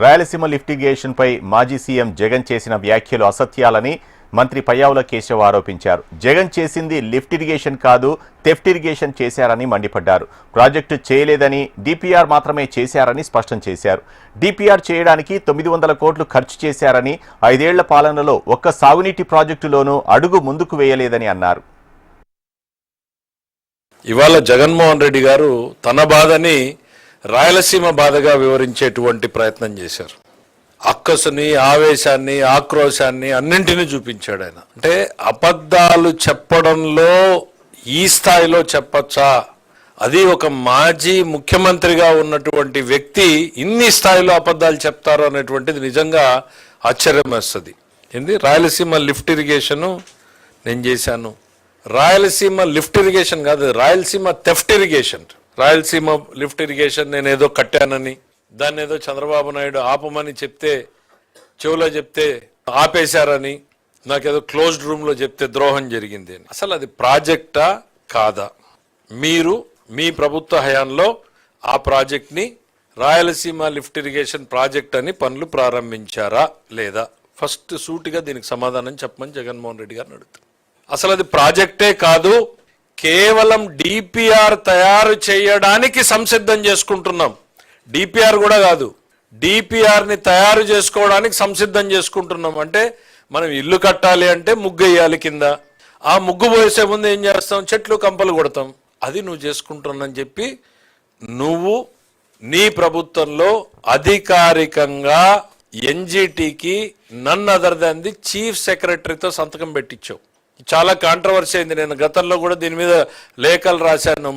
రాయలసీమ లిఫ్టిగేషన్పై మాజీ సీఎం జగన్ చేసిన వ్యాఖ్యలు అసత్యాలని మంత్రి పయ్యావుల కేశవ్ ఆరోపించారు. జగన్ చేసింది లిఫ్ట్ ఇరిగేషన్ కాదు, థెఫ్ట్ ఇరిగేషన్ చేశారని మండిపడ్డారు. ప్రాజెక్టు చేయలేదని, డిపిఆర్ మాత్రమే చేశారని స్పష్టం చేశారు. డిపిఆర్ చేయడానికి 900 కోట్లు ఖర్చు చేశారని, 5 ఏళ్ల పాలనలో ఒక్క సాగునీటి ప్రాజెక్టులోనూ అడుగు ముందుకు వేయలేదని అన్నారు. ఇవాళ జగన్మోహన్ రెడ్డి గారు తన బాధని రాయలసీమ బాధగా వివరించేటువంటి ప్రయత్నం చేశారు. అక్కసుని, ఆవేశాన్ని, ఆక్రోశాన్ని అన్నింటినీ చూపించాడు ఆయన. అంటే అబద్ధాలు చెప్పడంలో ఈ స్థాయిలో చెప్పచ్చా? అది ఒక మాజీ ముఖ్యమంత్రిగా ఉన్నటువంటి వ్యక్తి ఇన్ని స్థాయిలో అబద్ధాలు చెప్తారు అనేటువంటిది నిజంగా ఆశ్చర్యం వేస్తుంది. ఏంది రాయలసీమ లిఫ్ట్ ఇరిగేషను నేను చేశాను, రాయలసీమ లిఫ్ట్ ఇరిగేషన్ కాదు, Rayalaseema theft irrigation. Rayalaseema lift irrigation నేను ఏదో కట్టానని, దాన్ని ఏదో చంద్రబాబు నాయుడు ఆపమని చెప్తే, చెవులో చెప్తే ఆపేశారని, నాకేదో క్లోజ్డ్ రూమ్లో చెప్తే ద్రోహం జరిగింది అని. అసలు అది ప్రాజెక్టా కాదా? మీరు మీ ప్రభుత్వ హయాంలో ఆ ప్రాజెక్ట్ని రాయలసీమ లిఫ్ట్ ఇరిగేషన్ ప్రాజెక్ట్ అని పనులు ప్రారంభించారా లేదా? ఫస్ట్ సూటిగా దీనికి సమాధానం చెప్పమని జగన్మోహన్ రెడ్డి గారిని అడుగుతారు. అసలు అది ప్రాజెక్టే కాదు, కేవలం డిపిఆర్ తయారు చేయడానికి సంసిద్ధం చేసుకుంటున్నాం. డిపిఆర్ కూడా కాదు, డిపిఆర్ని తయారు చేసుకోవడానికి సంసిద్ధం చేసుకుంటున్నాం. అంటే మనం ఇల్లు కట్టాలి అంటే ముగ్గు వేయాలి కింద, ఆ ముగ్గు పోసే ముందు ఏం చేస్తాం? చెట్లు కంపలు కొడతాం. అది నువ్వు చేసుకుంటున్నాని చెప్పి నువ్వు నీ ప్రభుత్వంలో అధికారికంగా ఎన్జిటికి none other than the chief సెక్రటరీతో సంతకం పెట్టించావు. చాలా కాంట్రవర్సీ అయింది. నేను గతంలో కూడా దీని మీద లేఖలు రాశాను,